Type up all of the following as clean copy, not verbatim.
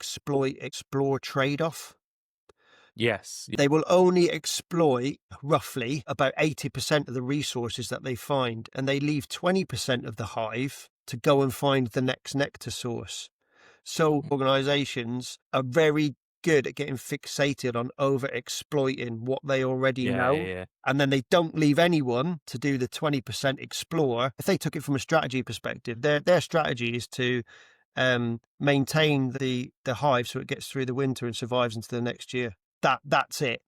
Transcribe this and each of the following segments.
exploit, explore trade-off. Yes. They will only exploit roughly about 80% of the resources that they find, and they leave 20% of the hive to go and find the next nectar source. So organizations are very good at getting fixated on over-exploiting what they already know. Yeah. And then they don't leave anyone to do the 20% explore. If they took it from a strategy perspective, their strategy is to maintain the hive so it gets through the winter and survives into the next year. That's it.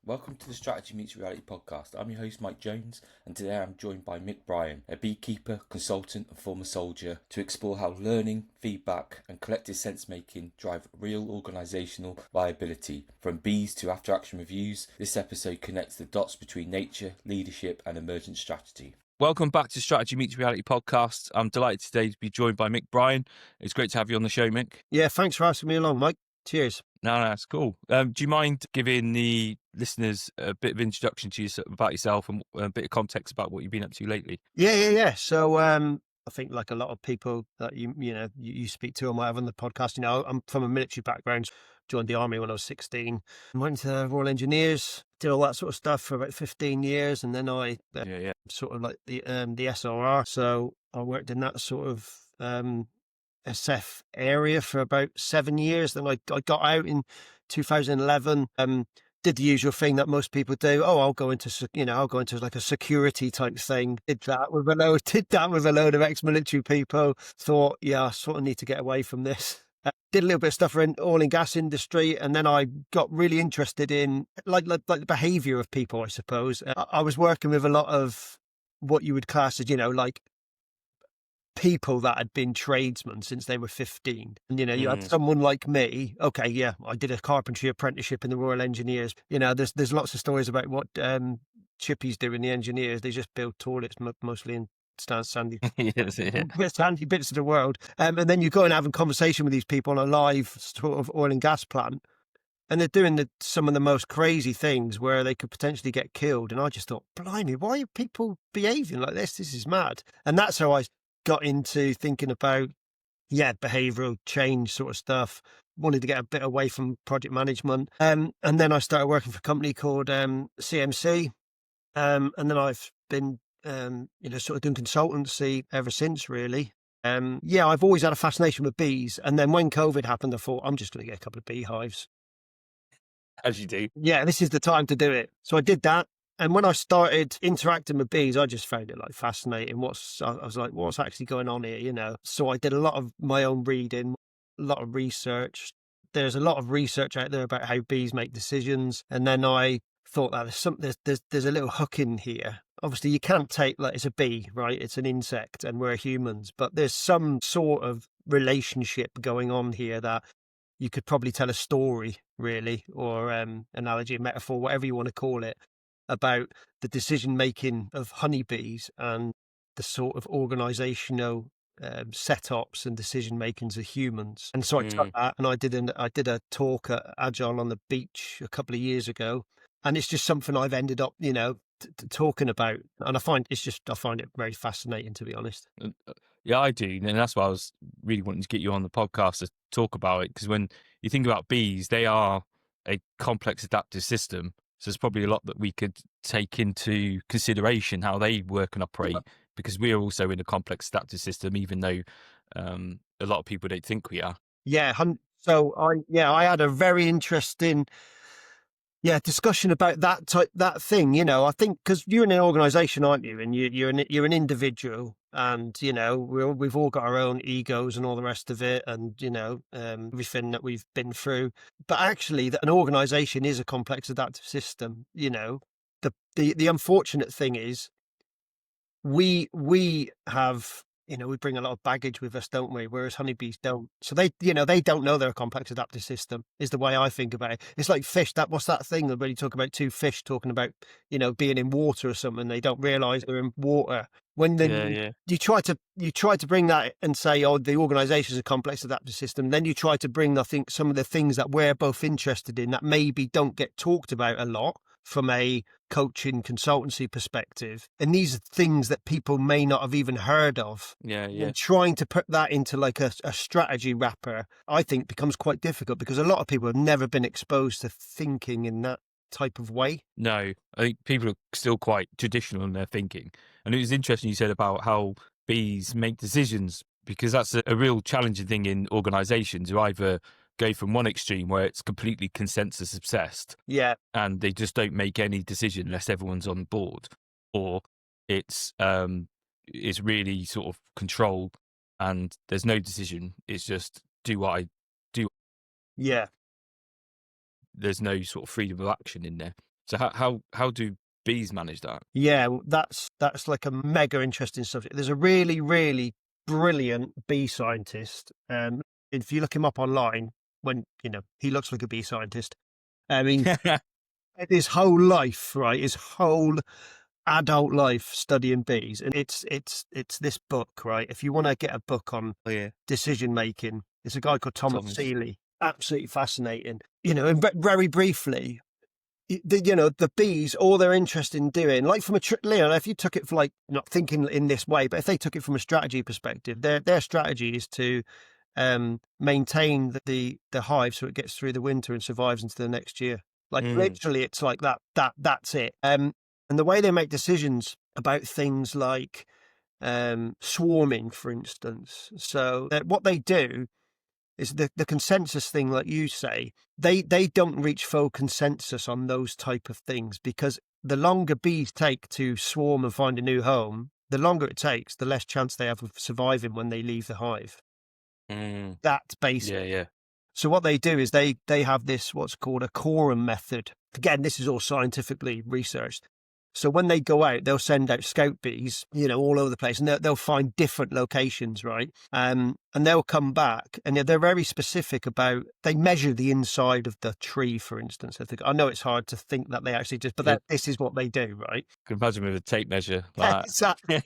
Welcome to the Strategy Meets Reality podcast. I'm your host, Mike Jones, and today I'm joined by Mick Brian, a beekeeper, consultant and former soldier, to explore how learning, feedback and collective sense-making drive real organisational viability. From bees to after-action reviews, this episode connects the dots between nature, leadership and emergent strategy. Welcome back to Strategy Meets Reality podcast. I'm delighted today to be joined by Mick Brian. It's great to have you on the show, Mick. Yeah, thanks for asking me along, Mike. Cheers. No, that's cool. Do you mind giving the listeners a bit of introduction to you about yourself and a bit of context about what you've been up to lately? Yeah. So I think like a lot of people that you speak to or might have on the podcast, I'm from a military background, joined the army when I was 16, went to the Royal Engineers, did all that sort of stuff for about 15 years. And then I sort of like the SRR. So I worked in that sort of SF area for about 7 years. Then I got out in 2011. Did the usual thing that most people do. I'll go into like a security type thing. Did that with a load of ex-military people. Thought, I sort of need to get away from this. Did a little bit of stuff in oil and gas industry, and then I got really interested in like the behaviour of people, I suppose. I was working with a lot of what you would class as, like people that had been tradesmen since they were 15. And, you had someone like me. Okay, I did a carpentry apprenticeship in the Royal Engineers. There's lots of stories about what chippies do in the engineers. They just build toilets mostly in sandy bits of the world. And then you go and have a conversation with these people on a live sort of oil and gas plant. And they're doing some of the most crazy things where they could potentially get killed. And I just thought, blimey, why are people behaving like this? This is mad. And that's how I got into thinking about, behavioural change sort of stuff. Wanted to get a bit away from project management. And then I started working for a company called CMC. And then I've been, sort of doing consultancy ever since, really. I've always had a fascination with bees. And then when COVID happened, I thought, I'm just going to get a couple of beehives. As you do. Yeah, this is the time to do it. So I did that. And when I started interacting with bees, I just found it like fascinating. I was like, what's actually going on here, So I did a lot of my own reading, a lot of research. There's a lot of research out there about how bees make decisions. And then I thought that there's a little hook in here. Obviously, you can't take, like, it's a bee, right? It's an insect and we're humans. But there's some sort of relationship going on here that you could probably tell a story, really, or analogy, metaphor, whatever you want to call it, about the decision-making of honeybees and the sort of organisational setups and decision-makings of humans. And so I took that and I did a talk at Agile on the Beach a couple of years ago. And it's just something I've ended up, talking about. And I find it very fascinating, to be honest. Yeah, I do. And that's why I was really wanting to get you on the podcast to talk about it. Because when you think about bees, they are a complex adaptive system. So there's probably a lot that we could take into consideration how they work and operate, because we are also in a complex adaptive system, even though a lot of people don't think we are. Yeah. So I had a very interesting discussion about that thing. I think because you're in an organisation, aren't you? And you're an individual, and we've all got our own egos and all the rest of it, and everything that we've been through. But actually, that an organisation is a complex adaptive system. The unfortunate thing is we have. We bring a lot of baggage with us, don't we? Whereas honeybees don't. So they don't know they're a complex adaptive system, is the way I think about it. It's like fish. What's that thing that when you talk about two fish talking about, being in water or something, they don't realise they're in water. When you try to bring that and say, the organisation is a complex adaptive system, then you try to bring, I think, some of the things that we're both interested in that maybe don't get talked about a lot. from a coaching consultancy perspective. And these are things that people may not have even heard of. Yeah, And trying to put that into like a strategy wrapper, I think becomes quite difficult because a lot of people have never been exposed to thinking in that type of way. No, I think people are still quite traditional in their thinking. And it was interesting you said about how bees make decisions, because that's a real challenging thing in organizations who either go from one extreme where it's completely consensus obsessed Yeah. and they just don't make any decision unless everyone's on board, or it's really sort of control and there's no decision. It's just do what I do. Yeah. There's no sort of freedom of action in there. So how do bees manage that? Yeah, that's like a mega interesting subject. There's a really, really brilliant bee scientist. If you look him up online, when he looks like a bee scientist. I mean, his whole life, right? His whole adult life studying bees, and it's this book, right? If you want to get a book on decision making, it's a guy called Thomas Seeley. Absolutely fascinating. And very briefly, the bees, all they're interested in doing, like from if you took it for like not thinking in this way, but if they took it from a strategy perspective, their strategy is to maintain the hive so it gets through the winter and survives into the next year. Like literally, it's like that's it. And the way they make decisions about things like swarming, for instance. So what they do is the consensus thing, like you say, they don't reach full consensus on those type of things, because the longer bees take to swarm and find a new home, the longer it takes, the less chance they have of surviving when they leave the hive. That's basic. Yeah. So what they do is they have this, what's called a quorum method. Again, this is all scientifically researched. So when they go out, they'll send out scout bees, all over the place, and they'll find different locations, right? And they'll come back, and they're very specific about. They measure the inside of the tree, for instance. I know it's hard to think that they actually just, but this is what they do, right? You can imagine with a tape measure. Like exactly.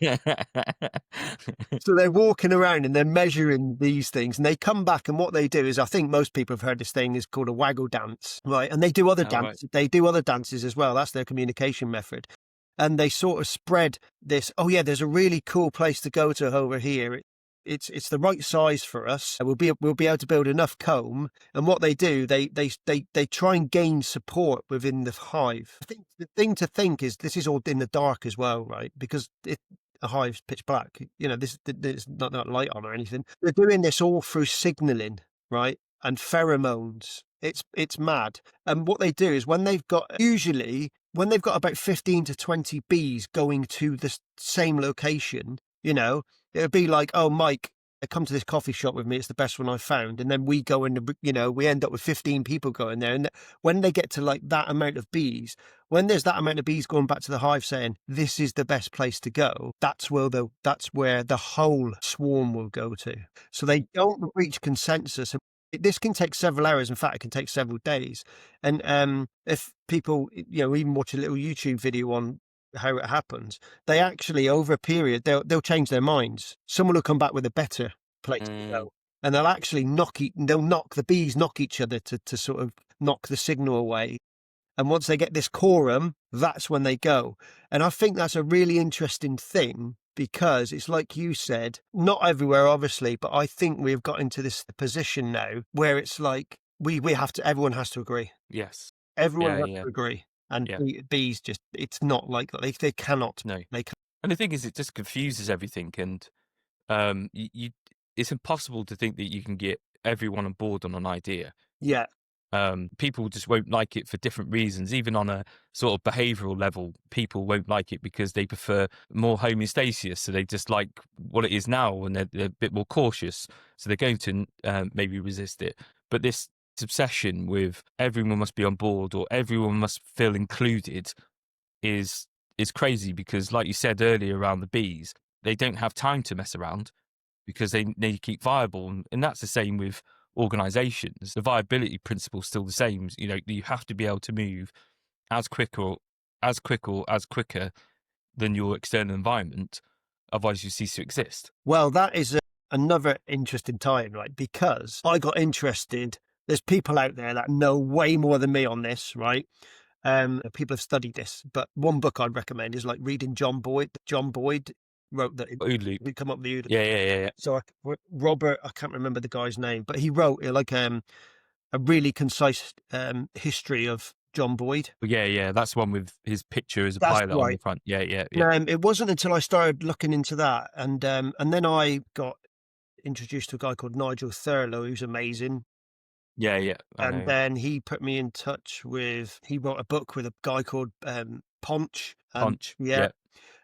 So they're walking around and they're measuring these things, and they come back, and what they do is, I think most people have heard this thing is called a waggle dance, right? And they do other dances. Right. They do other dances as well. That's their communication method. And they sort of spread this. Oh yeah, there's a really cool place to go to over here. It's the right size for us. We'll be able to build enough comb. And what they do, they try and gain support within the hive. I think the thing to think is this is all in the dark as well, right? Because a hive's pitch black. There's not light on or anything. They're doing this all through signalling, right? And pheromones. It's mad. And what they do is when they've got about 15 to 20 bees going to the same location, it would be like, oh, Mike, come to this coffee shop with me. It's the best one I've found. And then we go and, we end up with 15 people going there. And when they get to like that amount of bees, when there's that amount of bees going back to the hive saying, this is the best place to go, that's where the whole swarm will go to. So they don't reach consensus. This can take several hours. In fact, it can take several days. And if people, even watch a little YouTube video on how it happens, they actually, over a period, they'll change their minds. Someone will come back with a better place to go, and they'll actually the bees knock each other to sort of knock the signal away. And once they get this quorum, that's when they go. And I think that's a really interesting thing, because it's like you said, not everywhere, obviously, but I think we've got into this position now where it's like everyone has to agree. Yes. Everyone has to agree. And bees just, it's not like that. They cannot. No. They can't. And the thing is, it just confuses everything. And it's impossible to think that you can get everyone on board on an idea. Yeah. People just won't like it for different reasons. Even on a sort of behavioural level, people won't like it because they prefer more homeostasis. So they just like what it is now, and they're a bit more cautious. So they're going to maybe resist it. But this obsession with everyone must be on board or everyone must feel included is crazy, because like you said earlier around the bees, they don't have time to mess around because they need to keep viable. And that's the same with organizations. The viability principle is still the same. You have to be able to move as quicker than your external environment, otherwise you cease to exist. Well, that is another interesting time, right? Because I got interested. There's people out there that know way more than me on this, right? People have studied this, but one book I'd recommend is like reading John Boyd. John Boyd wrote that. OODA Loop. We come up with the OODA. Yeah. So Robert, I can't remember the guy's name, but he wrote like a really concise history of John Boyd. Yeah. That's the one with his picture as a That's pilot on right. the front. Yeah. It wasn't until I started looking into that, and then I got introduced to a guy called Nigel Thurlow, who's amazing. Yeah. I And know. then he put me in touch with. He wrote a book with a guy called Ponch. Punch. Yeah.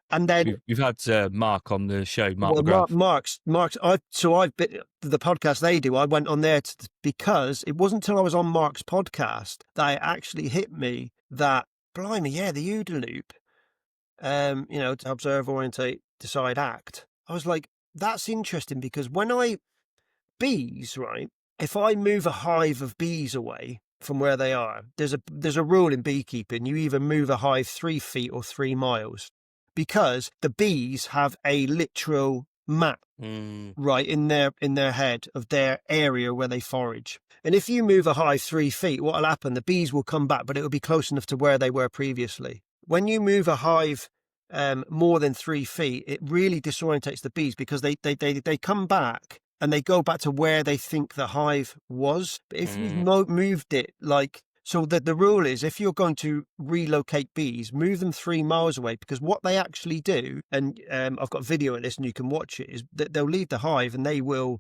And then We've had Mark on the show, Mark well, McGrath. Mark's. I've been the podcast they do. I went on there because it wasn't until I was on Mark's podcast that it actually hit me that blimey, yeah, the OODA loop. To observe, orientate, decide, act. I was like, that's interesting because bees, right? If I move a hive of bees away from where they are, there's a rule in beekeeping. You either move a hive 3 feet or 3 miles, because the bees have a literal map right in their head of their area where they forage. And if you move a hive 3 feet, what'll happen? The bees will come back, but it'll be close enough to where they were previously. When you move a hive more than 3 feet, it really disorientates the bees because they come back and they go back to where they think the hive was. But if you've moved it so that the rule is, if you're going to relocate bees, move them 3 miles away, because what they actually do, and I've got video of this and you can watch it, is that they'll leave the hive and they will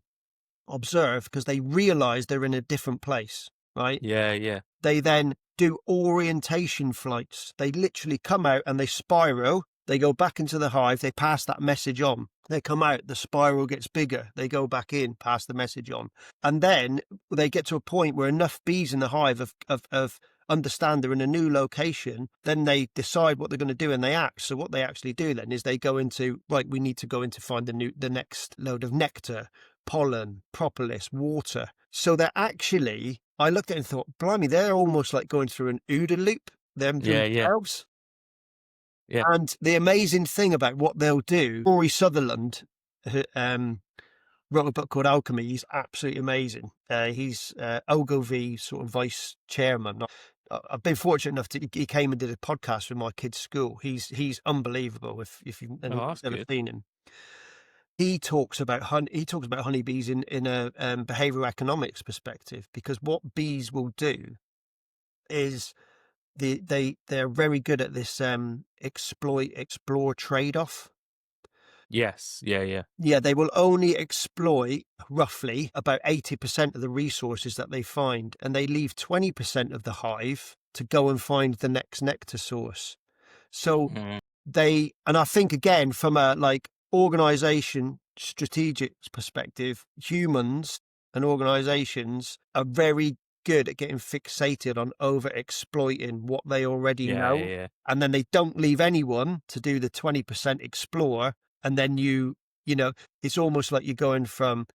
observe because they realize they're in a different place, right? Yeah. They then do orientation flights. They literally come out and they spiral. They go back into the hive. They pass that message on. They come out. The spiral gets bigger. They go back in, pass the message on. And then they get to a point where enough bees in the hive of understand they're in a new location. Then they decide what they're going to do and they act. So what they actually do then is they go into, right, we need to go in to find the next load of nectar, pollen, propolis, water. So they're actually, I looked at it and thought, blimey, they're almost like going through an OODA loop, them themselves. Yeah. And the amazing thing about what they'll do, Rory Sutherland wrote a book called Alchemy. He's absolutely amazing. He's Ogilvy sort of vice chairman. I've been fortunate enough he came and did a podcast with my kids' school. He's unbelievable. If you've never seen him. He talks about honeybees in a behavioral economics perspective, because what bees will do is they're very good at this explore trade-off. Yes. Yeah. Yeah, they will only exploit roughly about 80% of the resources that they find, and they leave 20% of the hive to go and find the next nectar source. So and I think again from a organization strategic perspective, humans and organizations are very good at getting fixated on over exploiting what they already know. Yeah. And then they don't leave anyone to do the 20% explore. And then it's almost like you're going from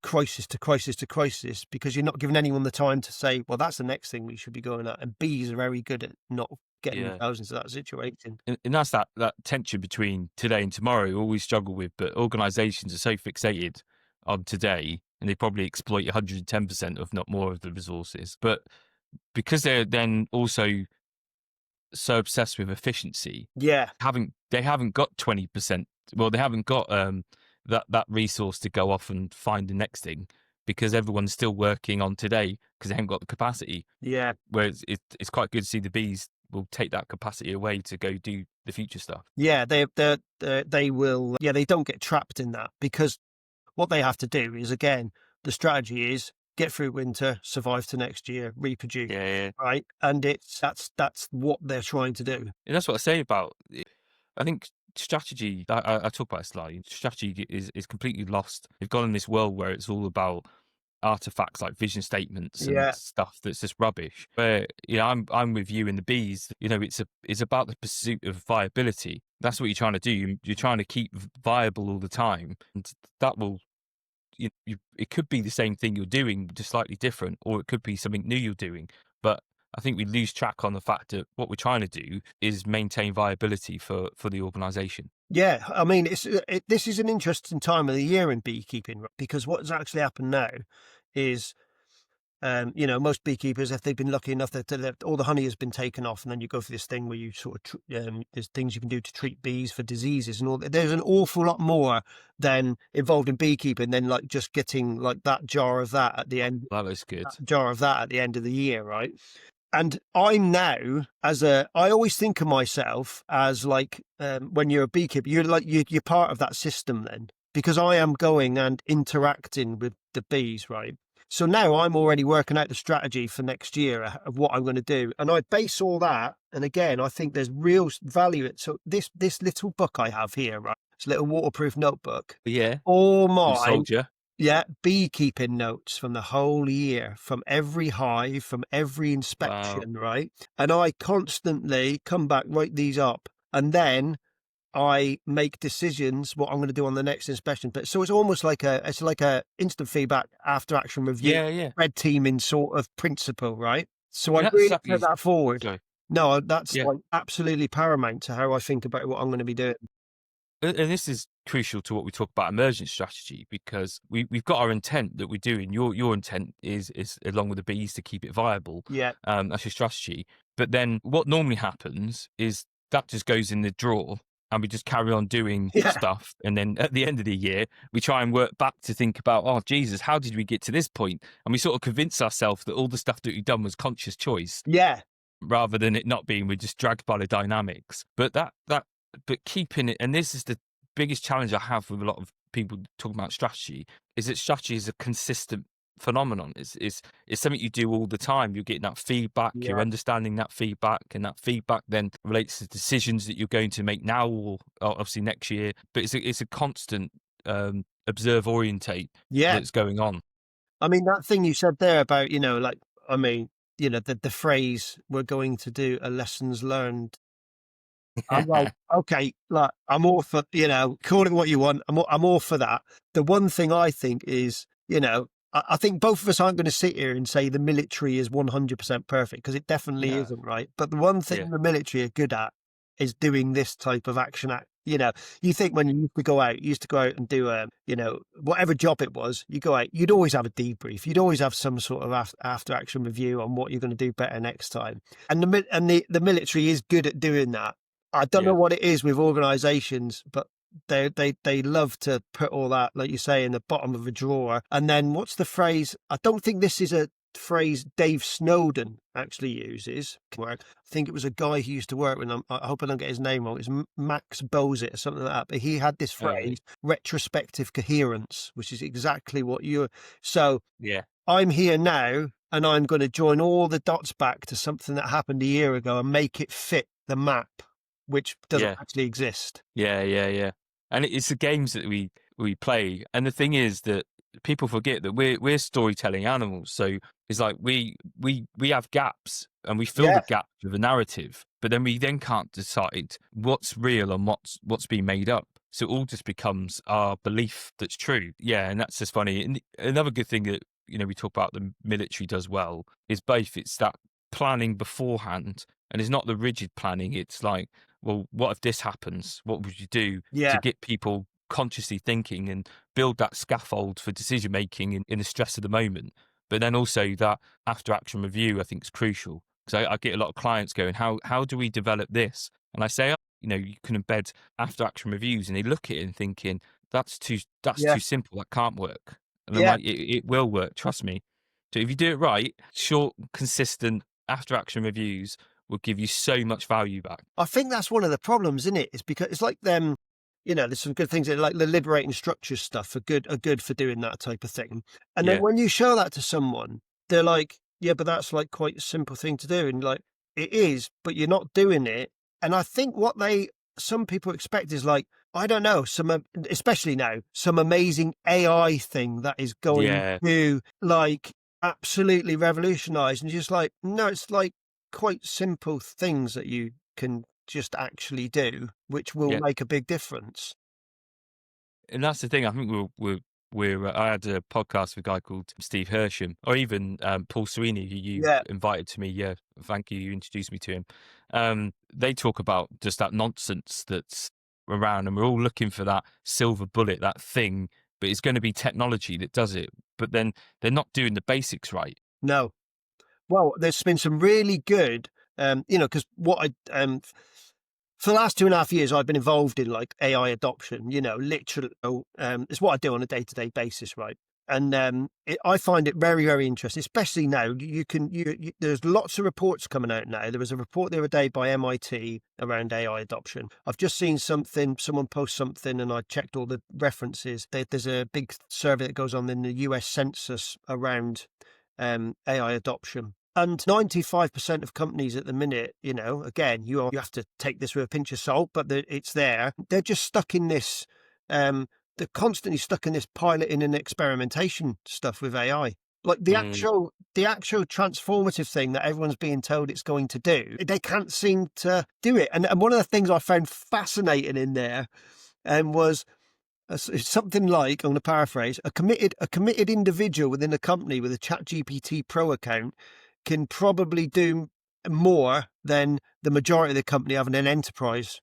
crisis to crisis to crisis, because you're not giving anyone the time to say, well, that's the next thing we should be going at. And bees are very good at not getting themselves into that situation. And that's that tension between today and tomorrow we always struggle with, but organizations are so fixated on today and they probably exploit 110%, if not more, of the resources. But because they're then also so obsessed with efficiency, they haven't got 20%. Well, they haven't got that resource to go off and find the next thing, because everyone's still working on today because they haven't got the capacity. Yeah. Whereas it's quite good to see the bees will take that capacity away to go do the future stuff. Yeah, they will. Yeah, they don't get trapped in that, because what they have to do is, again, the strategy is get through winter, survive to next year, reproduce. Yeah. Right, and that's what they're trying to do. And that's what I say about. I think strategy. I talk about it slightly. Strategy is completely lost. They've gone in this world where it's all about artifacts like vision statements and stuff that's just rubbish. Where I'm with you in the bees. It's about the pursuit of viability. That's what you're trying to do. You're trying to keep viable all the time, and that will. It could be the same thing you're doing, just slightly different, or it could be something new you're doing. But I think we lose track on the fact that what we're trying to do is maintain viability for the organisation. Yeah, I mean, this is an interesting time of the year in beekeeping, because what's actually happened now is most beekeepers, if they've been lucky enough that all the honey has been taken off, and then you go through this thing where you sort of there's things you can do to treat bees for diseases and all that. There's an awful lot more than involved in beekeeping than like just getting like that jar of that at the end, That was good. that jar of that at the end of the year, right? And I'm now I always think of myself as like, when you're a beekeeper, you're part of that system then, because I am going and interacting with the bees, right? So now I'm already working out the strategy for next year of what I'm going to do. And I base all that. And again, I think there's real value. So this little book I have here, right? It's a little waterproof notebook. Yeah. All Good my soldier. yeah, beekeeping notes from the whole year, from every hive, from every Wow. inspection, right? And I constantly come back, write these up, and then I make decisions what I'm going to do on the next inspection. But so it's almost like a instant feedback after action review, Yeah, yeah. red teaming sort of principle, right? So I That's really exactly. put that forward. Sorry. No, that's Yeah. like absolutely paramount to how I think about what I'm going to be doing. And this is crucial to what we talk about emergent strategy, because we've got our intent that we're doing. Your intent is along with the bees to keep it viable. Yeah, That's your strategy. But then what normally happens is that just goes in the drawer and we just carry on doing Yeah. stuff. And then at the end of the year, we try and work back to think about, oh, Jesus, how did we get to this point? And we sort of convince ourselves that all the stuff that we've done was conscious choice, yeah, rather than it not being. We're just dragged by the dynamics. But but keeping it, and this is the biggest challenge I have with a lot of people talking about strategy, is that strategy is a consistent phenomenon. It's something you do all the time. You're getting that feedback, you're yeah, understanding that feedback, and that feedback then relates to decisions that you're going to make now or obviously next year. But it's a constant observe, orientate yeah. that's going on. I mean, that thing you said there about, the phrase, we're going to do a lessons learned. I'm like, okay, like I'm all for, call it what you want. I'm all for that. The one thing I think is, I think both of us aren't going to sit here and say the military is 100% perfect, because it definitely No. isn't, right? But the one thing Yeah. the military are good at is doing this type of action. You think when you used to go out and do, whatever job it was, you go out, you'd always have a debrief. You'd always have some sort of after action review on what you're going to do better next time. And the military is good at doing that. I don't know what it is with organisations, but they love to put all that, like you say, in the bottom of a drawer. And then what's the phrase? I don't think this is a phrase Dave Snowden actually uses. I think it was a guy who used to work with him. I hope I don't get his name wrong. It's Max Bozit or something like that. But he had this phrase, retrospective coherence, which is exactly what you're. So Yeah. I'm here now, and I'm going to join all the dots back to something that happened a year ago and make it fit the map, which doesn't actually exist. Yeah. And it's the games that we play. And the thing is that people forget that we're storytelling animals. So it's like we have gaps, and we fill the gaps with a narrative, but then we can't decide what's real and what's being made up. So it all just becomes our belief that's true. Yeah, and that's just funny. And another good thing that we talk about the military does well is both. It's that planning beforehand, and it's not the rigid planning. It's like, well, what if this happens? What would you do to get people consciously thinking and build that scaffold for decision making in the stress of the moment? But then also that after action review, I think, is crucial, because I get a lot of clients going, how do we develop this? And I say, you can embed after action reviews, and they look at it and thinking, that's too simple, that can't work. And I'm like, it will work, trust me. So if you do it right, short, consistent after action reviews will give you so much value back. I think that's one of the problems, isn't it? It's because it's like them, there's some good things that, like the liberating structures stuff, are good for doing that type of thing. And then when you show that to someone, they're like, yeah, but that's like quite a simple thing to do. And like, it is, but you're not doing it. And I think what some people expect is like, I don't know, especially now, some amazing AI thing that is going to like absolutely revolutionize. And just like, no, it's like quite simple things that you can just actually do, which will make a big difference. And that's the thing. I think I had a podcast with a guy called Steve Hersham, or even Paul Serini, who you invited to me. Yeah, thank you. You introduced me to him. They talk about just that nonsense that's around, and we're all looking for that silver bullet, that thing, but it's going to be technology that does it. But then they're not doing the basics right. No. Well, there's been some really good, because what for the last 2.5 years, I've been involved in like AI adoption, literally, it's what I do on a day-to-day basis, right? And I find it very, very interesting, especially now. There's lots of reports coming out now. There was a report the other day by MIT around AI adoption. I've just seen someone post something, and I checked all the references. There's a big survey that goes on in the US Census around AI adoption. And 95% of companies at the minute, again, you have to take this with a pinch of salt, but it's there. They're just stuck in this, they're constantly stuck in this piloting and experimentation stuff with AI. Like the actual transformative thing that everyone's being told it's going to do, they can't seem to do it. And one of the things I found fascinating in there was it's something like, I'm going to paraphrase, a committed individual within a company with a ChatGPT Pro account can probably do more than the majority of the company having an enterprise.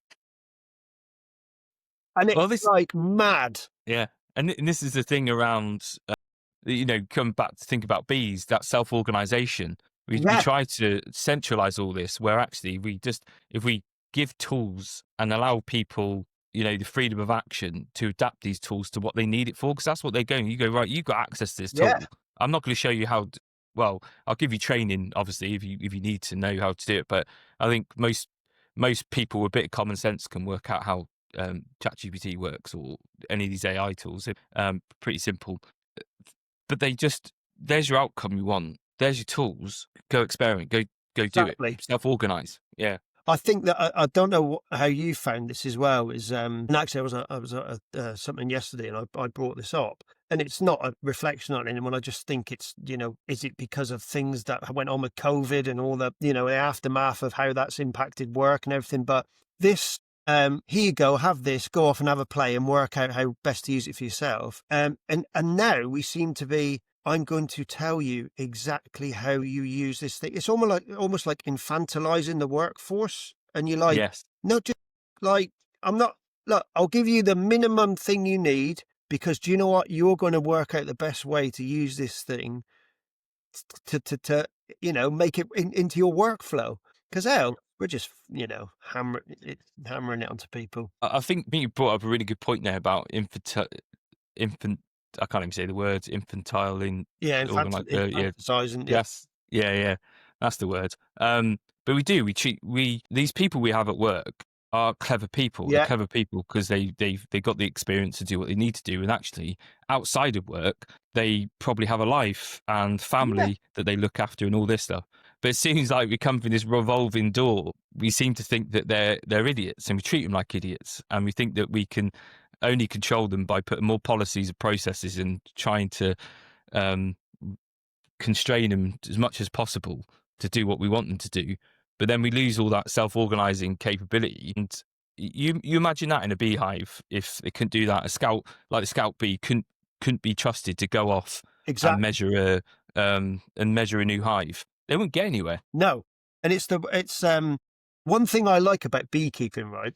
And it's like mad. Yeah. And this is the thing around, come back to think about bees, that self-organization. We try to centralize all this, where actually if we give tools and allow people, the freedom of action to adapt these tools to what they need it for, because that's what they're going. You go, right, you've got access to this tool. I'm not going to show you how. Well, I'll give you training, obviously, if you need to know how to do it. But I think most people with a bit of common sense can work out how ChatGPT works or any of these AI tools. Pretty simple. But there's your outcome you want. There's your tools. Go experiment. Go do it. Self-organize. Yeah. I think that I don't know how you found this as well. Is and actually I was at something yesterday, and I brought this up, and it's not a reflection on anyone. I just think it's is it because of things that went on with COVID and all the the aftermath of how that's impacted work and everything. But this, here you go, have this, go off and have a play and work out how best to use it for yourself. And now we seem to be. I'm going to tell you exactly how you use this thing. It's almost like infantilizing the workforce. And you're like, yes. No, just like, look, I'll give you the minimum thing you need, because do you know what? You're going to work out the best way to use this thing to make it into your workflow. Because we're just, hammering it onto people. I think you brought up a really good point there about I can't even say the words, infantiling. Infantilizing. Yes. Yeah. That's the word. But we treat these people we have at work are clever people. Yeah. They're clever people because they got the experience to do what they need to do. And actually, outside of work, they probably have a life and family that they look after and all this stuff. But it seems like we come through this revolving door. We seem to think that they're idiots, and we treat them like idiots. And we think that we can only control them by putting more policies and processes and trying to constrain them as much as possible to do what we want them to do. But then we lose all that self-organizing capability. And you imagine that in a beehive, if they couldn't do that, a scout like the scout bee couldn't be trusted to go off and measure a new hive. They wouldn't get anywhere. No, and it's one thing I like about beekeeping, right?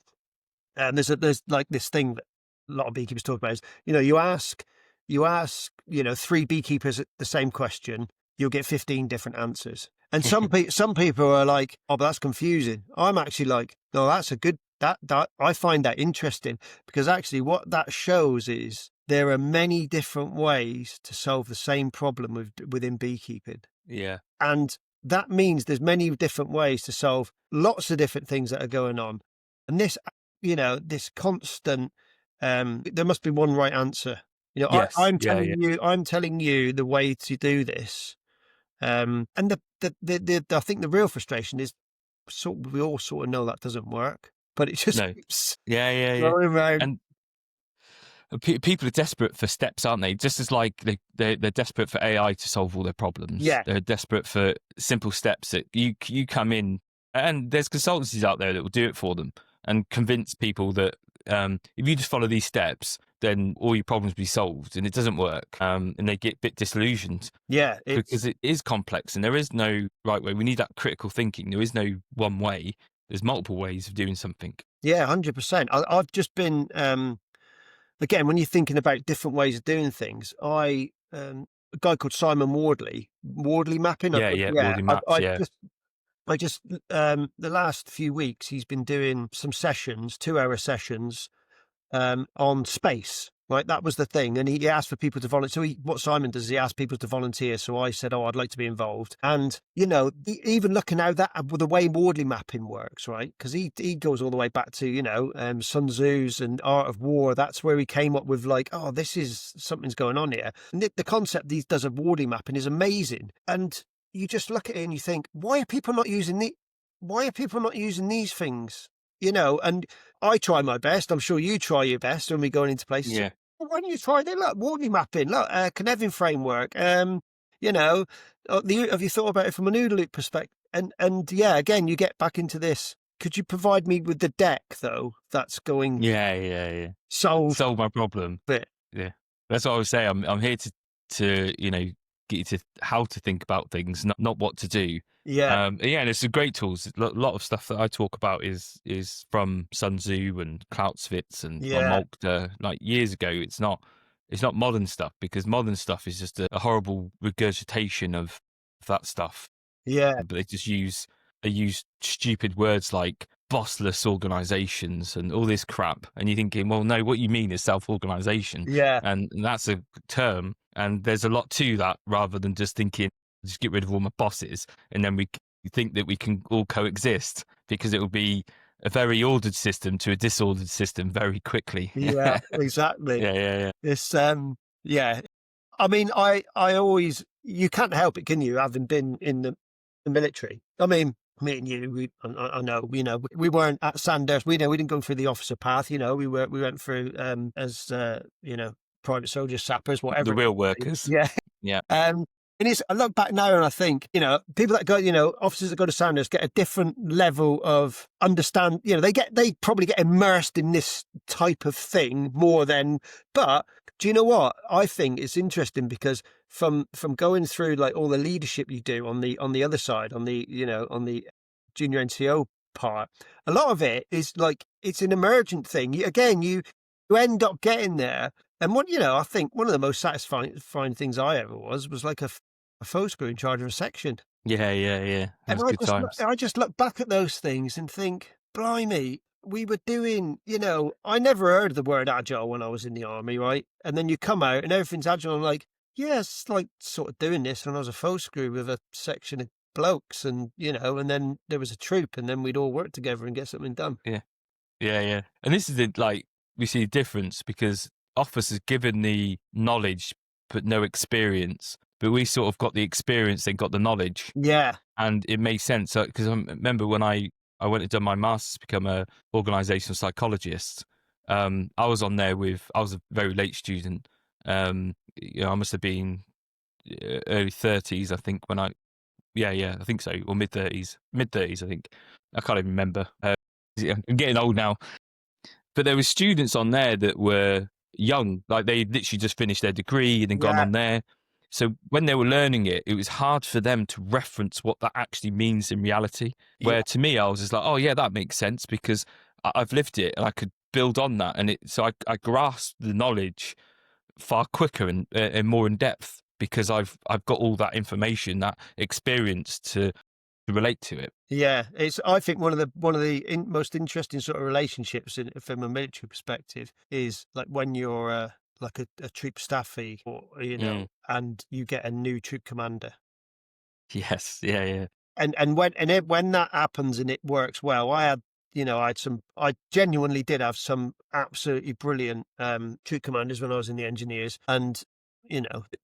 And there's like this thing that a lot of beekeepers talk about is, you ask 3 beekeepers the same question, you'll get 15 different answers. And some people are like, oh, but that's confusing. I'm actually like, no, that's a good, that I find that interesting, because actually what that shows is there are many different ways to solve the same problem within beekeeping. Yeah. And that means there's many different ways to solve lots of different things that are going on. And this, this constant, there must be one right answer. Yes. I'm telling you the way to do this. And I think the real frustration is we all sort of know that doesn't work, but it just keeps going around. And people are desperate for steps, aren't they? Just as like they're desperate for AI to solve all their problems. Yeah. They're desperate for simple steps that you come in, and there's consultancies out there that will do it for them and convince people that if you just follow these steps, then all your problems will be solved, and it doesn't work. And they get a bit disillusioned. Yeah. Because it is complex and there is no right way. We need that critical thinking. There is no one way. There's multiple ways of doing something. Yeah, 100%. I've just been, again, when you're thinking about different ways of doing things, a guy called Simon Wardley mapping. Wardley maps, yeah. I just the last few weeks he's been doing some sessions, 2-hour sessions, on space. Right, that was the thing, and he asked for people to volunteer. So what Simon does is he asks people to volunteer. So I said, "Oh, I'd like to be involved." And even looking how the way Wardley mapping works, right? Because he goes all the way back to Sun Tzu's and Art of War. That's where he came up with like, "Oh, this is something's going on here." And the concept he does of Wardley mapping is amazing. And you just look at it and you think, why are people not using these things? And I try my best. I'm sure you try your best when we go into places. Yeah. Well, why don't you try that? Look, Wardley mapping. Look, Cynefin framework. Have you thought about it from an OODA Loop perspective? And yeah, again, you get back into this. Could you provide me with the deck though? That's going. Yeah. Solve my problem. Bit. Yeah, that's what I was saying. I'm here to get you to how to think about things, not what to do. Yeah. And it's a great tools. A lot of stuff that I talk about is from Sun Tzu and Clausewitz and von Moltke, like years ago. It's not modern stuff, because modern stuff is just a horrible regurgitation of that stuff. Yeah. But they use stupid words like bossless organizations and all this crap, and you're thinking, well, no, what you mean is self-organization. Yeah. And that's a term, and there's a lot to that, rather than just thinking, just get rid of all my bosses and then we think that we can all coexist, because it will be a very ordered system to a disordered system very quickly. Yeah, exactly. Yeah. It's I mean, I always, you can't help it, can you, having been in the military? I mean, me and you, I know, we weren't at Sandhurst. We didn't go through the officer path. We went through as private soldiers, sappers, whatever. The real workers. Yeah. And I look back now and I think, people that go, officers that go to Sandhurst get a different level of understand. They probably get immersed in this type of thing more than. But do you know what? I think it's interesting because from going through like all the leadership you do on the other side, on the junior NCO part, a lot of it is like it's an emergent thing. You end up getting there. And I think one of the most satisfying things I ever was like a faux screw in charge of a section. Yeah. Good times. I just look back at those things and think, blimey, we were doing, I never heard the word agile when I was in the army, right? And then you come out and everything's agile. I'm like, yeah, it's like sort of doing this when I was a faux screw with a section of blokes and, and then there was a troop and then we'd all work together and get something done. Yeah. And this is we see a difference, because officers given the knowledge but no experience, but we sort of got the experience and got the knowledge. Yeah. And it made sense, because I remember when I went and done my master's to become a organizational psychologist, I was on there I was a very late student. I must have been early 30s, I think, when I think so, or mid 30s, I think. I can't even remember. I'm getting old now. But there were students on there that were young, like they literally just finished their degree and then gone on there. So when they were learning it, it was hard for them to reference what that actually means in reality. Where to me, I was just like, oh yeah, that makes sense, because I've lived it and I could build on that. And so I grasped the knowledge far quicker and more in depth, because I've got all that information, that experience to relate to it. Yeah, it's. I think one of the most interesting sort of relationships from a military perspective is like when you're like a troop staffee, or and you get a new troop commander. Yes, yeah. And when that happens and it works well, I genuinely did have some absolutely brilliant troop commanders when I was in the engineers, and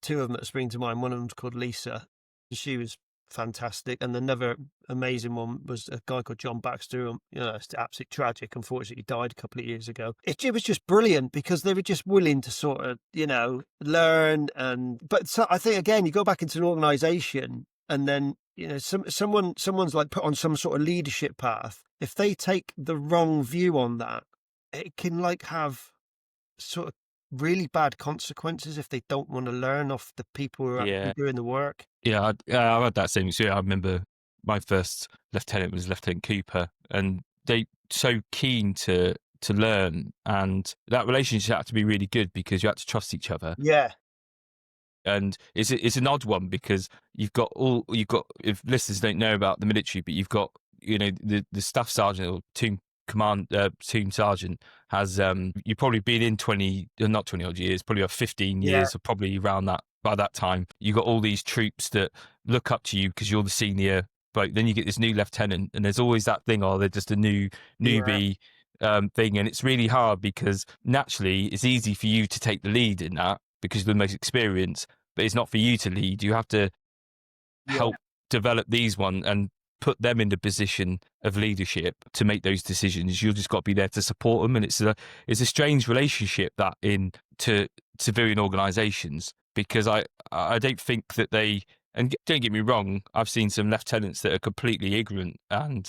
two of them that spring to mind. One of them's called Lisa. She was fantastic, and another amazing one was a guy called John Baxter. It's absolutely tragic. Unfortunately, he died a couple of years ago. It was just brilliant because they were just willing to sort of learn. But so I think again, you go back into an organisation, and then someone's like put on some sort of leadership path. If they take the wrong view on that, it can like have sort of really bad consequences if they don't want to learn off the people who are actually doing the work. Yeah, I had that same experience. I remember my first lieutenant was Lieutenant Cooper, and they so keen to learn, and that relationship had to be really good because you had to trust each other. Yeah. And it's an odd one because you've got, if listeners don't know about the military, but you've got, the staff sergeant or team sergeant has, you've probably been in 20, not 20 odd years, probably about 15 Yeah. years, or probably around that. By that time, you got all these troops that look up to you because you're the senior bloke. Then you get this new lieutenant, and there's always that thing, they're just a newbie thing. And it's really hard because naturally it's easy for you to take the lead in that because you're the most experienced, but it's not for you to lead. You have to help develop these one and put them in the position of leadership to make those decisions. You've just got to be there to support them. And it's a strange relationship that to civilian organisations, because I don't think that they, and don't get me wrong, I've seen some lieutenants that are completely ignorant and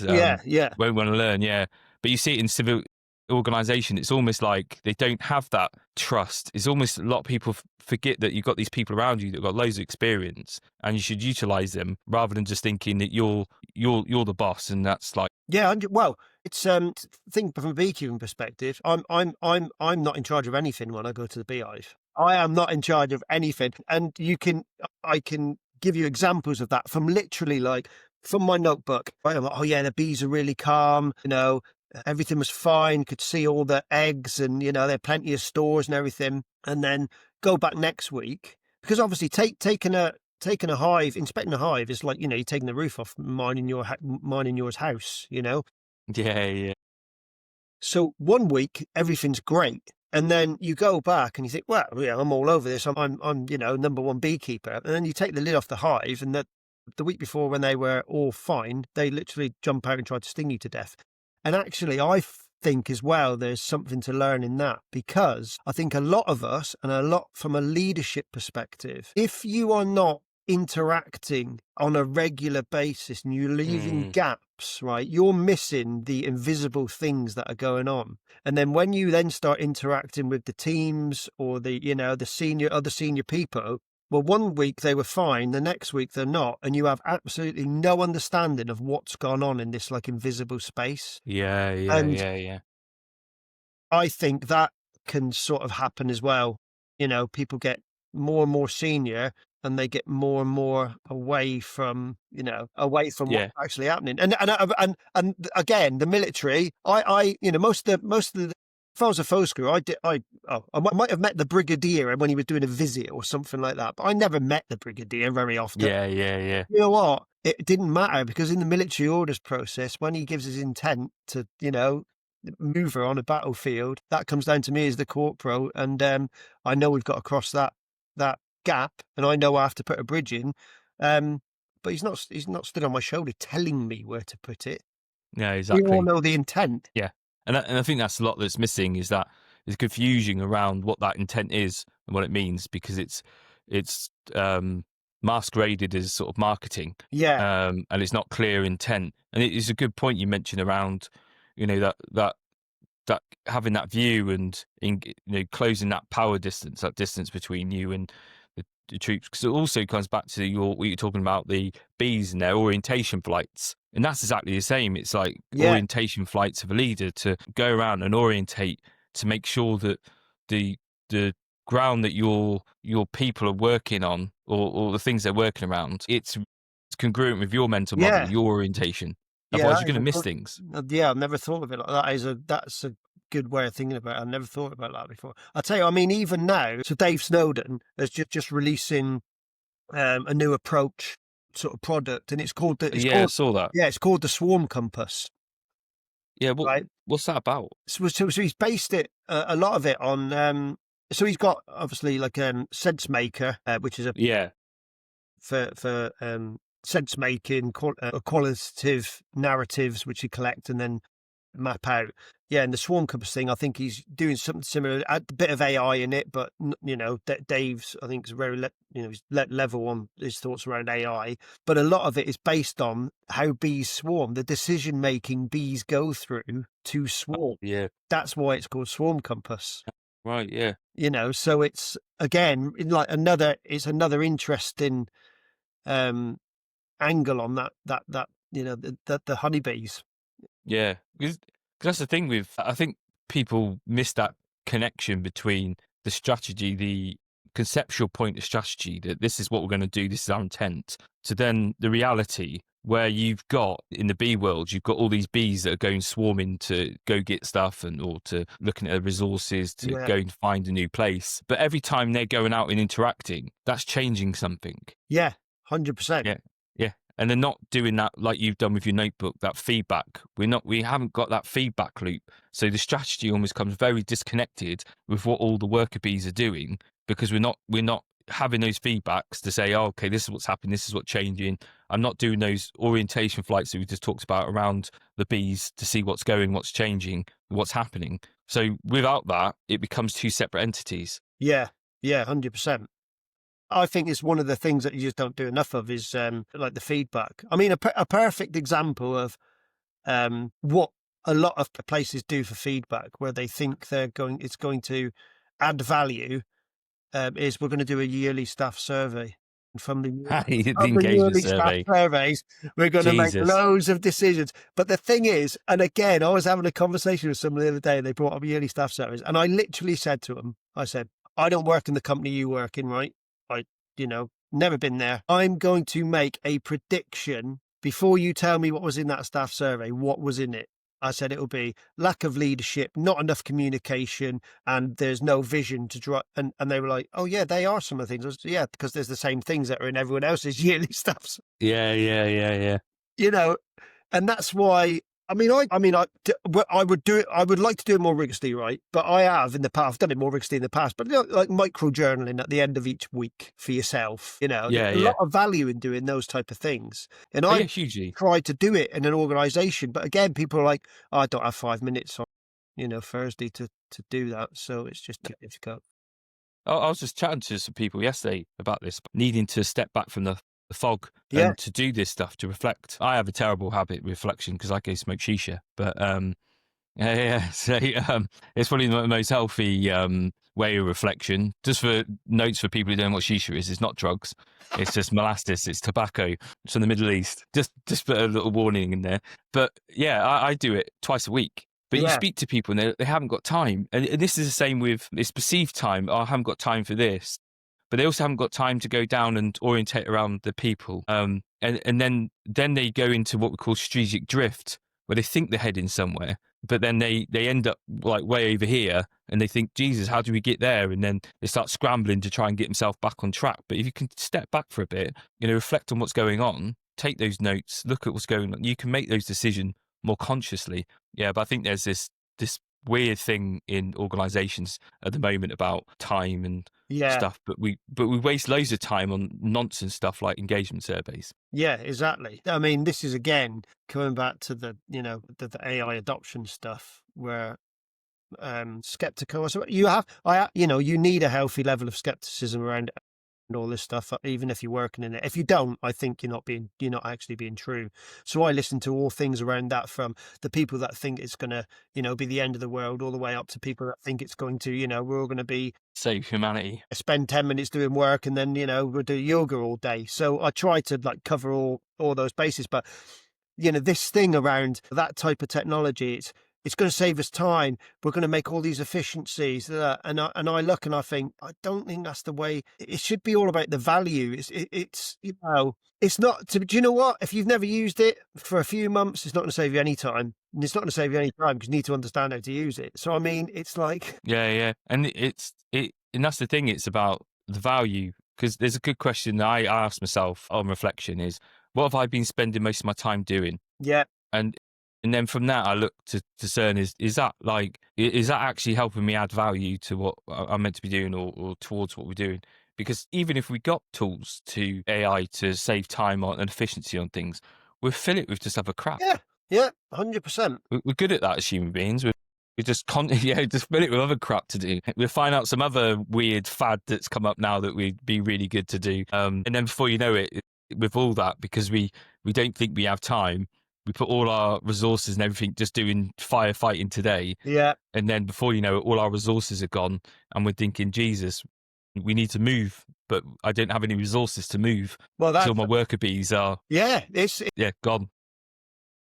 won't want to learn. Yeah. But you see it in civil organisation, it's almost like they don't have that trust. It's almost, a lot of people forget that you've got these people around you that have got loads of experience, and you should utilise them rather than just thinking that you're the boss. And that's like, well, it's think from a beekeeping perspective. I'm not in charge of anything when I go to the beehive. I am not in charge of anything, and I can give you examples of that from literally, like, from my notebook. I'm like, oh yeah, the bees are really calm. Everything was fine. Could see all the eggs, and there are plenty of stores and everything. And then go back next week, because obviously taking a hive, inspecting a hive is like, you're taking the roof off mine in yours house. yeah. So one week everything's great, and then you go back and you think, well, yeah, I'm all over this. I'm number one beekeeper. And then you take the lid off the hive, and the week before, when they were all fine, they literally jump out and try to sting you to death. And actually, I think as well, there's something to learn in that, because I think a lot of us, and a lot from a leadership perspective, if you are not interacting on a regular basis and you're leaving gaps, right, you're missing the invisible things that are going on. And then when you then start interacting with the teams or the other senior people, well, one week they were fine, the next week they're not, and you have absolutely no understanding of what's gone on in this, like, invisible space. Yeah. I think that can sort of happen as well. People get more and more senior, and they get more and more away from what's actually happening. And again, the military, most of the, if I was a faux screw, I might have met the brigadier when he was doing a visit or something like that, but I never met the brigadier very often. Yeah. You know what? It didn't matter, because in the military orders process, when he gives his intent to, move her on a battlefield, that comes down to me as the corporal, and I know we've got to cross that gap, and I know I have to put a bridge in. But he's not stood on my shoulder telling me where to put it. Yeah, exactly. We all know the intent. Yeah. And I think that's a lot that's missing, is that there's confusion around what that intent is and what it means, because it's masqueraded as sort of marketing. Yeah. And it's not clear intent. And it is a good point you mentioned around, that having that view and closing that power distance, that distance between you and the troops, because it also comes back to what you're talking about, the bees and their orientation flights. And that's exactly the same. It's like orientation flights of a leader to go around and orientate, to make sure that the ground that your people are working on, or the things they're working around, it's congruent with your mental model, your orientation. Otherwise, you're going to miss things. Yeah, I've never thought of it like that. That's a good way of thinking about it. I've never thought about that before. I'll tell you, I mean, even now, so Dave Snowden is just releasing a new approach sort of product, and it's called I saw that. Yeah, it's called the Swarm Compass. Yeah, what's that about? So he's based it, a lot of it on. So he's got, obviously, like, Sense Maker, which is for sense making, qualitative narratives which he collect and then map out. Yeah, and the Swarm Compass thing, I think he's doing something similar, a bit of AI in it, but Dave's, I think, is very he's level on his thoughts around AI, but a lot of it is based on how bees swarm, the decision making bees go through to swarm. Yeah, that's why it's called Swarm Compass. Right. Yeah. So it's, again, like another interesting angle on that the honeybees. Yeah, because that's the thing with, I think people miss that connection between the strategy, the conceptual point of strategy that this is what we're going to do, this is our intent, to then the reality where you've got in the bee world, you've got all these bees that are going swarming to go get stuff or to looking at the resources to go and find a new place. But every time they're going out and interacting, that's changing something. Yeah, 100%. Yeah. And they're not doing that like you've done with your notebook, that feedback. We haven't got that feedback loop. So the strategy almost comes very disconnected with what all the worker bees are doing, because we're not having those feedbacks to say, oh, okay, this is what's happening, this is what's changing. I'm not doing those orientation flights that we just talked about around the bees to see what's going, what's changing, what's happening. So without that, it becomes two separate entities. Yeah, 100%. I think it's one of the things that you just don't do enough of is like the feedback. I mean, a perfect example of what a lot of places do for feedback, where they think it's going to add value, is we're going to do a yearly staff survey. And from the engagement survey. Staff surveys, we're going to make loads of decisions. But the thing is, and again, I was having a conversation with someone the other day, and they brought up yearly staff surveys, and I literally said to them, I said, I don't work in the company you work in, right? Never been there. I'm going to make a prediction before you tell me what was in that staff survey. What was in it? I said it'll be lack of leadership, not enough communication, and there's no vision to draw. And they were like, "Oh yeah, they are some of the things." I said, yeah, because there's the same things that are in everyone else's yearly stuff. Yeah. And that's why. I would do it. I would like to do it more rigorously, right? But I have in the past. I've done it more rigorously in the past. But like micro journaling at the end of each week for yourself. There's a lot of value in doing those type of things. And I hugely tried to do it in an organisation, but again, people are like, oh, I don't have 5 minutes on, Thursday to do that. So it's just difficult. I was just chatting to some people yesterday about this, needing to step back from the fog and to do this stuff, to reflect. I have a terrible habit with reflection because I go smoke shisha, but so it's probably the most healthy way of reflection. Just for notes for people who don't know what shisha is, it's not drugs, it's just molasses, it's tobacco. It's from the Middle East. Just put a little warning in there. But I do it twice a week. But you speak to people and they haven't got time, and this is the same with this perceived time. I haven't got time for this. But they also haven't got time to go down and orientate around the people. And then they go into what we call strategic drift, where they think they're heading somewhere, but then they end up like way over here, and they think, Jesus, how do we get there? And then they start scrambling to try and get themselves back on track. But if you can step back for a bit, reflect on what's going on, take those notes, look at what's going on, you can make those decisions more consciously. Yeah, but I think there's this weird thing in organizations at the moment about time and stuff, but we waste loads of time on nonsense stuff like engagement surveys. Yeah, exactly. I mean, this is again coming back to the the AI adoption stuff, where skeptical. So you need a healthy level of skepticism around it and all this stuff, even if you're working in it. If you don't, I think you're not actually being true. So I listen to all things around that, from the people that think it's going to, be the end of the world, all the way up to people that think it's going to, we're all going to be save humanity. Spend 10 minutes doing work and then, we'll do yoga all day. So I try to cover all those bases. But, this thing around that type of technology, it's going to save us time. We're going to make all these efficiencies. And I look and I think, I don't think that's the way. It should be all about the value. It's not. Do you know what? If you've never used it for a few months, it's not going to save you any time. And it's not going to save you any time because you need to understand how to use it. So, I mean, it's like. Yeah. And and that's the thing. It's about the value, because there's a good question that I ask myself on reflection is, what have I been spending most of my time doing? Yeah. And then from that, I look to discern, is that actually helping me add value to what I'm meant to be doing or towards what we're doing? Because even if we got tools to AI to save time and efficiency on things, we'll fill it with just other crap. Yeah, 100%. We're good at that as human beings. We just just fill it with other crap to do. We'll find out some other weird fad that's come up now that we'd be really good to do. And then before you know it, with all that, because we don't think we have time, we put all our resources and everything just doing firefighting today. Yeah. And then before you know it, all our resources are gone. And we're thinking, Jesus, we need to move, but I don't have any resources to move. Well, that's... So my worker bees are... Yeah. Gone.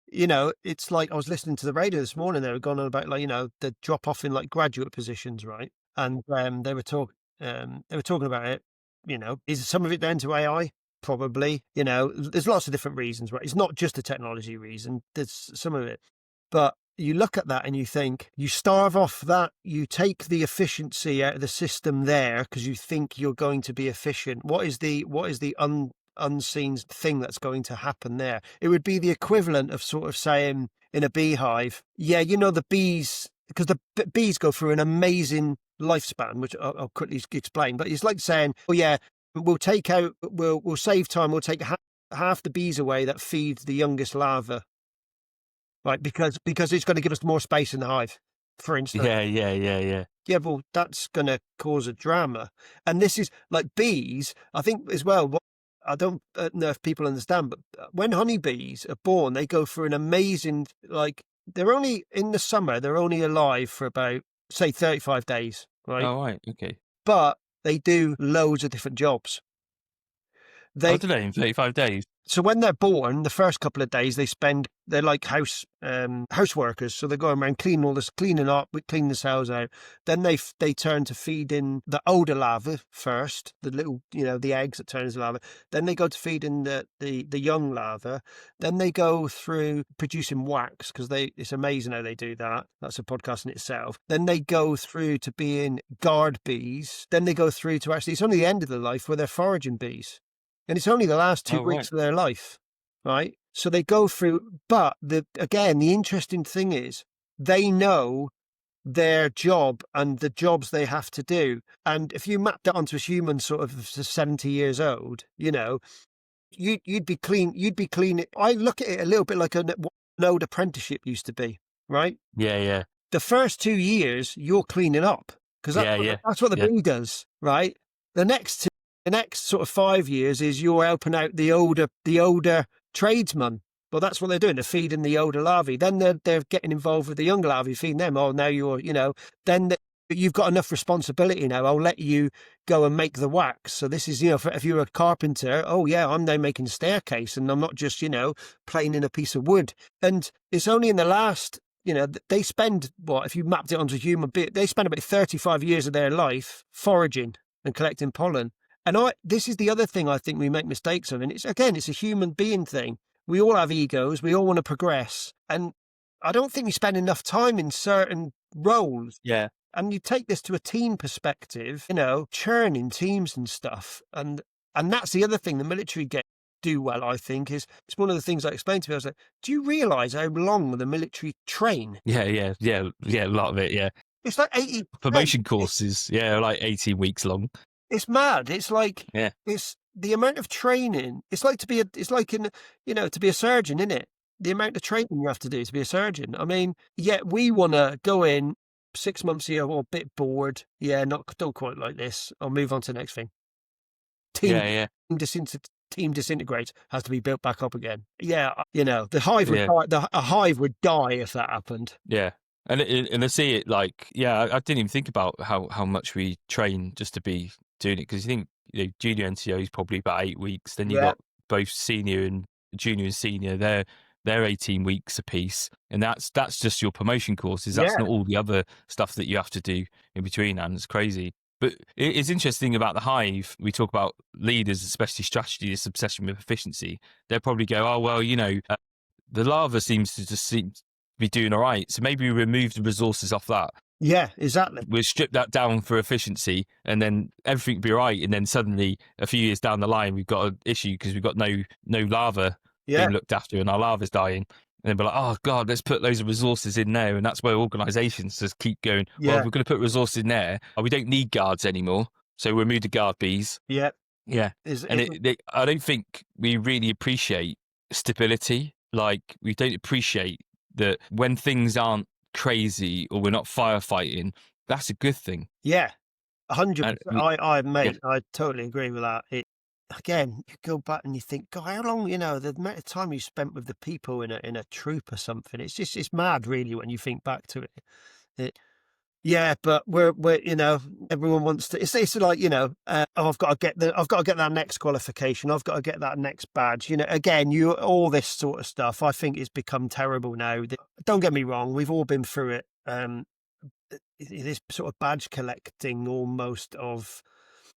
It's like I was listening to the radio this morning. They were going on about the drop off in graduate positions, right? And they were talking they were talking about it. Is some of it down to AI? Probably. There's lots of different reasons, right? It's not just a technology reason. There's some of it, but you look at that and you think, you starve off that, you take the efficiency out of the system there because you think you're going to be efficient. What is the unseen thing that's going to happen there? It would be the equivalent of sort of saying in a beehive, the bees, because the bees go through an amazing lifespan, which I'll quickly explain, but it's like saying, we'll save time, we'll take half the bees away that feed the youngest larva. Right, because it's going to give us more space in the hive, for instance. Yeah. Yeah, well, that's going to cause a drama. And this is like bees, I think as well, I don't know if people understand, but when honeybees are born, they go through an amazing, they're only, in the summer, they're only alive for about, say, 35 days, right? Oh, right, okay. But they do loads of different jobs. Do they in 35 days? So when they're born, the first couple of days they're like house workers. So they're going around cleaning up, cleaning the cells out. Then they turn to feeding the OODA larvae first, the little, the eggs that turn into larvae. Then they go to feeding the young larvae. Then they go through producing wax, because it's amazing how they do that. That's a podcast in itself. Then they go through to being guard bees. Then they go through to it's only the end of their life where they're foraging bees. And it's only the last 2 weeks of their life, right? So they go through, but the interesting thing is they know their job and the jobs they have to do. And if you mapped that onto a human sort of 70 years old, you'd be clean. I look at it a little bit like an old apprenticeship used to be, right? Yeah. The first 2 years, you're cleaning up, because that's what the bee does, right? The next sort of 5 years is you're helping out the older tradesman. Well, that's what they're doing. They're feeding the older larvae. Then they're getting involved with the younger larvae, feeding them. Oh, now then you've got enough responsibility now. I'll let you go and make the wax. So this is, if you're a carpenter, I'm now making a staircase, and I'm not just, planing a piece of wood. And it's only in the last, they spend, if you mapped it onto a human being, they spend about 35 years of their life foraging and collecting pollen. And this is the other thing I think we make mistakes of. And it's a human being thing. We all have egos. We all want to progress. And I don't think we spend enough time in certain roles. Yeah. And you take this to a team perspective, churning teams and stuff. And that's the other thing the military do well, I think, is it's one of the things I explained to me. I was like, do you realise how long the military train? Yeah, a lot of it, yeah. It's like 80 promotion courses, like 18 weeks long. It's mad. It's like, it's the amount of training. It's like to be a surgeon, isn't it? The amount of training you have to do to be a surgeon. I mean, we want to go in 6 months a year, or a bit bored. Yeah, don't quite like this. I'll move on to the next thing. Team disintegrates, has to be built back up again. Yeah, the hive would die, a hive would die if that happened. Yeah. And I see it I didn't even think about how much we train just to be doing it, because you think junior NCO is probably about 8 weeks. Then you've got both junior and senior. They're 18 weeks apiece, and that's just your promotion courses. That's not all the other stuff that you have to do in between, and it's crazy. But it's interesting about the hive. We talk about leaders, especially strategy, this obsession with efficiency. They'll probably go, the larva seems to be doing all right, so maybe we remove the resources off that. Yeah, exactly. We'll strip that down for efficiency, and then everything will be right. And then suddenly, a few years down the line, we've got an issue because we've got no larva being looked after, and our larva's dying. And then be like, oh God, let's put loads of resources in there. And that's where organisations just keep going, well, we're going to put resources in there. We don't need guards anymore, so we'll remove the guard bees. Yeah. Yeah. I don't think we really appreciate stability. We don't appreciate that when things aren't crazy or we're not firefighting, that's a good thing. Yeah, 100%. I totally agree with that. Again, you go back and you think, God, how long, the amount of time you spent with the people in a troop or something, it's mad really when you think back to it. But we're everyone wants to. It's like I've got to get that next qualification. I've got to get that next badge. Again, all this sort of stuff. I think it's become terrible now. Don't get me wrong, we've all been through it. it is sort of badge collecting almost of,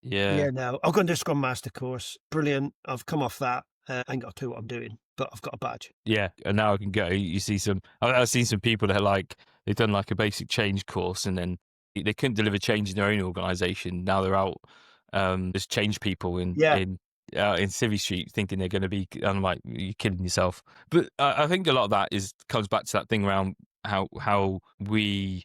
Yeah. no, I've gone to a Scrum Master course. Brilliant. I've come off that. I ain't got a clue what I'm doing, but I've got a badge. Yeah, and now I can go. You see I've seen some people that are like, they've done like a basic change course and then they couldn't deliver change in their own organisation. Now they're out, just change people in Civvy Street thinking they're going to be, I'm like, you're kidding yourself. But I think a lot of that comes back to that thing around how we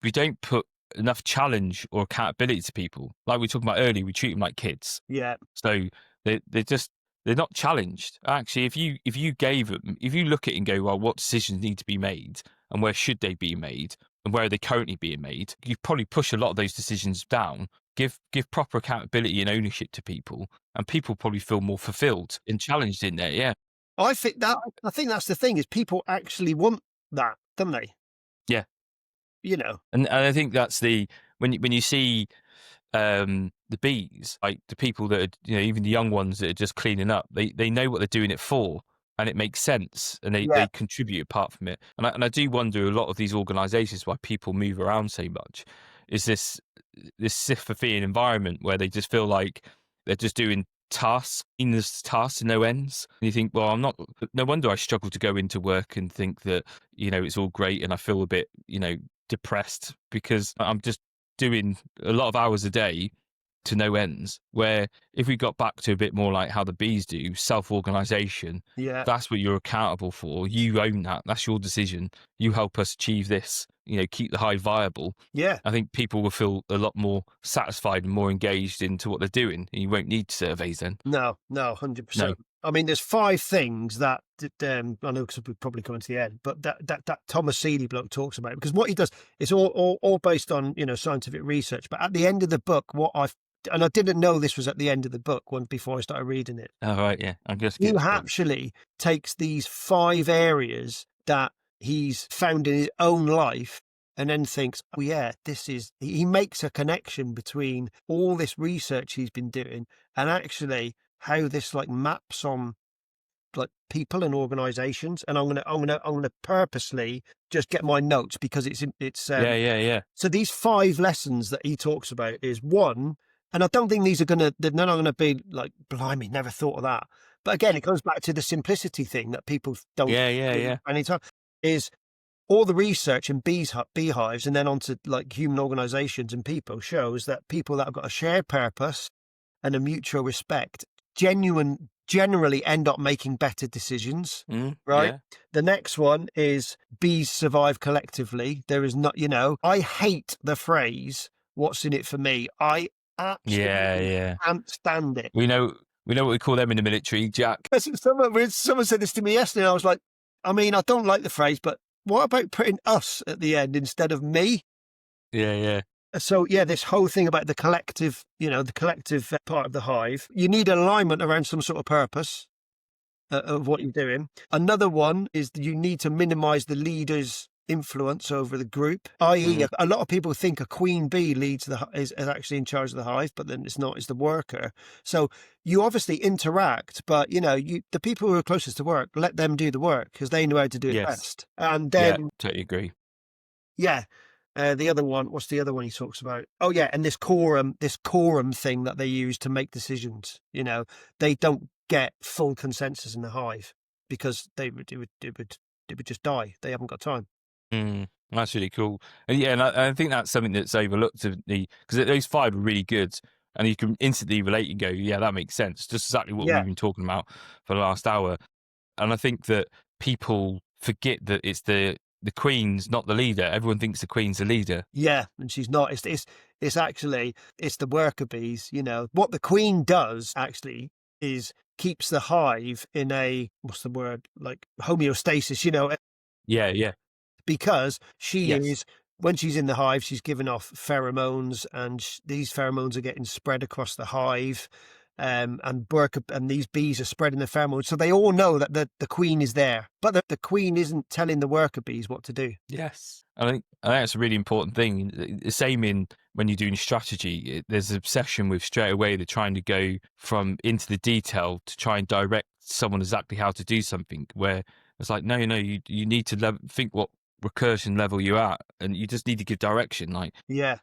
don't put enough challenge or accountability to people. Like we were talking about earlier, we treat them like kids. Yeah. So they're not challenged. Actually, if you gave them, if you look at it and go, well, what decisions need to be made and where should they be made and where are they currently being made, you probably push a lot of those decisions down, give proper accountability and ownership to people, and people probably feel more fulfilled and challenged in there. Yeah. I think that's the thing, is people actually want that, don't they? Yeah. And I think that's when you see the bees, like the people that are, even the young ones that are just cleaning up, they know what they're doing it for, and it makes sense, and they contribute apart from it. And I do wonder, a lot of these organisations, why people move around so much, is this Sisyphean environment where they just feel like they're just doing tasks in no ends. And you think, well, no wonder I struggle to go into work and think that, it's all great and I feel a bit, depressed, because I'm just doing a lot of hours a day to no ends. Where if we got back to a bit more like how the bees do, self-organisation, that's what you're accountable for. You own that. That's your decision. You help us achieve this, keep the hive viable. Yeah. I think people will feel a lot more satisfied and more engaged into what they're doing. And you won't need surveys then. No, 100%. I mean, there's 5 things that I know, because we're probably coming to the end, but that Thomas Seeley bloke talks about, because what he does, it's all based on, scientific research. But at the end of the book, and I didn't know this was at the end of the book before I started reading it. Oh, right, yeah. He actually takes these 5 areas that he's found in his own life and then thinks, oh yeah, he makes a connection between all this research he's been doing and actually how this like maps on like people and organizations. And I'm gonna purposely just get my notes, because it's yeah. So these 5 lessons that he talks about is 1, and I don't think they're not gonna be like, blimey, never thought of that. But again, it comes back to the simplicity thing that people don't anytime, is all the research in beehives and then onto like human organizations and people shows that people that have got a shared purpose and a mutual respect generally end up making better decisions, right? Yeah. The next one is bees survive collectively. There is not, I hate the phrase, what's in it for me. I absolutely can't stand it. We know what we call them in the military, Jack. Someone said this to me yesterday, and I was like, I mean, I don't like the phrase, but what about putting us at the end instead of me? Yeah. So, this whole thing about the collective, the collective part of the hive, you need alignment around some sort of purpose of what you're doing. Another one is that you need to minimize the leader's influence over the group, i.e. a lot of people think a queen bee is actually in charge of the hive, but then it's not, it's the worker. So you obviously interact, but the people who are closest to work, let them do the work because they know how to do it best. And then totally agree. The other one, what's the other one he talks about? Oh yeah, and this quorum thing that they use to make decisions. They don't get full consensus in the hive because it would just die. They haven't got time. That's really cool. And I think that's something that's overlooked, because those 5 are really good, and you can instantly relate and go, yeah, that makes sense. Just exactly what we've been talking about for the last hour. And I think that people forget that it's the queen's not the leader. Everyone thinks the queen's the leader. Yeah, and she's not. It's actually the worker bees. What the queen does actually is keeps the hive in a, what's the word, like homeostasis. Yeah. Because she is, when she's in the hive, she's giving off pheromones, and these pheromones are getting spread across the hive. And these bees are spreading the pheromones, so they all know that the queen is there, but the queen isn't telling the worker bees what to do. Yes, I think that's a really important thing. The same in when you're doing strategy. There's an obsession with straight away they're trying to go into the detail to try and direct someone exactly how to do something. Where it's like, no, you need to think what recursion level you're at, and you just need to give direction. Like, Yeah.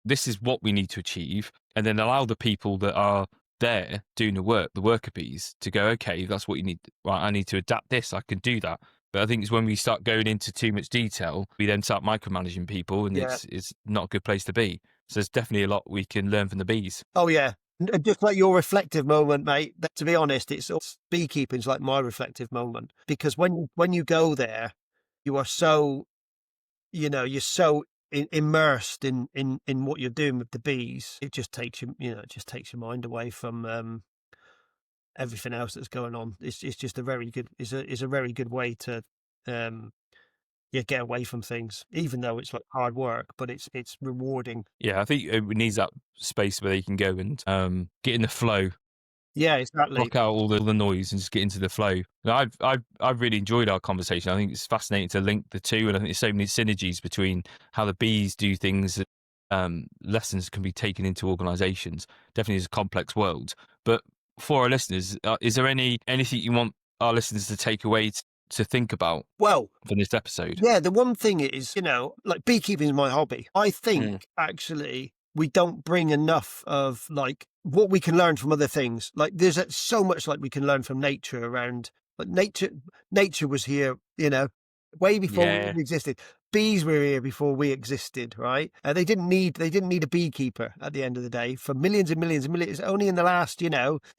this is what we need to achieve, and then allow the people that are there doing the work, the worker bees, to go, okay, that's what you need. Right, I need to adapt this. I can do that. But I think it's when we start going into too much detail, we then start micromanaging people, and Yeah. it's not a good place to be. So there's definitely a lot we can learn from the bees. Oh yeah. And just like your reflective moment, mate, to be honest, beekeeping's like my reflective moment, because when you go there, you are so, you're so immersed in what you're doing with the bees. It just takes it just takes your mind away from everything else that's going on. It's just a very good, it's a very good way to get away from things, even though it's like hard work, but it's rewarding. Yeah, I think it needs that space where they can go and get in the flow, Yeah, exactly. block out all the noise, and just get into the flow. And I've really enjoyed our conversation. I think it's fascinating to link the two, and I think there's so many synergies between how the bees do things. Lessons can be taken into organisations. Definitely is a complex world. But for our listeners, is there anything you want our listeners to take away to think about Well, from this episode? yeah, the one thing is, like beekeeping is my hobby. I think actually we don't bring enough of like what we can learn from other things. Like there's so much like we can learn from nature around, like nature was here, way before we existed. Bees were here before we existed, right? They didn't need a beekeeper at the end of the day for millions and millions and millions. It's only in the last,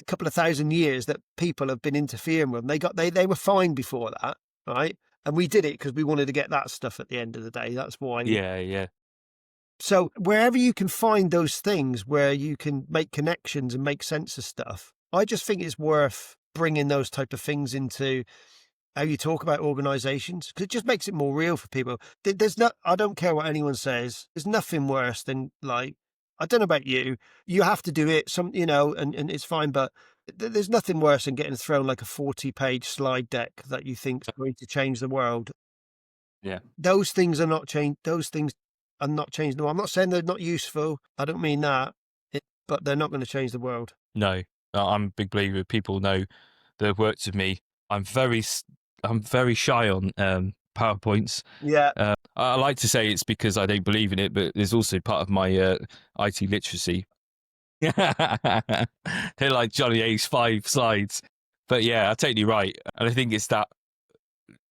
couple of thousand years that people have been interfering with them. They were fine before that, right? And we did it because we wanted to get that stuff at the end of the day. That's why. Yeah. So wherever you can find those things where you can make connections and make sense of stuff, I just think it's worth bringing those type of things into how you talk about organizations, because it just makes it more real for people. I don't care what anyone says. There's nothing worse than, like, I don't know about you have to do it and it's fine, but there's nothing worse than getting thrown like a 40-page slide deck that you think's going to change the world. Yeah. Those things are not changed. Those things are not changing the world. I'm not saying they're not useful. I don't mean that, but they're not going to change the world. No, I'm a big believer. People know that have worked with me. I'm very shy on PowerPoints. Yeah. I like to say it's because I don't believe in it, but there's also part of my IT literacy. They're like Johnny A's 5 slides. But yeah, I'm totally right. And I think it's that,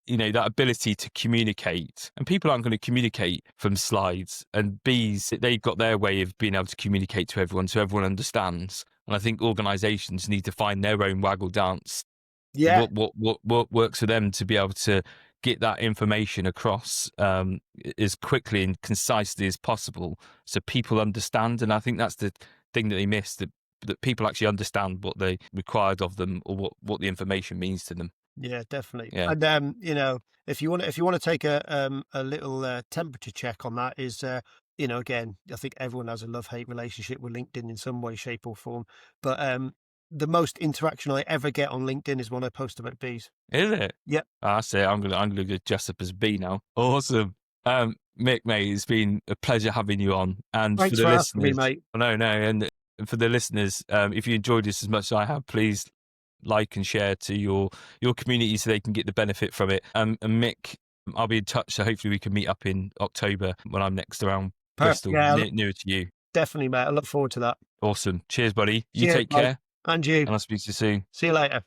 that ability to communicate. And people aren't going to communicate from slides. And bees, they've got their way of being able to communicate to everyone so everyone understands. And I think organisations need to find their own waggle dance. Yeah. What works for them to be able to get that information across as quickly and concisely as possible so people understand. And I think that's the thing that they miss, that people actually understand what they required of them, or what the information means to them. Yeah, definitely. Yeah. And if you want to take a little temperature check on that, is again, I think everyone has a love-hate relationship with LinkedIn in some way, shape, or form. But the most interaction I ever get on LinkedIn is when I post about bees. Is it? Yep. That's it. I'm gonna go dress up as a bee now. Awesome. Mick, mate, it's been a pleasure having you on. And Thanks for the for listeners, asking me, mate. No, and for the listeners, if you enjoyed this as much as I have, please like and share to your community so they can get the benefit from it. And Mick, I'll be in touch, so hopefully we can meet up in October when I'm next around Bristol, nearer to you. Definitely, mate. I look forward to that. Awesome. Cheers, buddy. You Cheers, take care. And you. And I'll speak to you soon. See you later.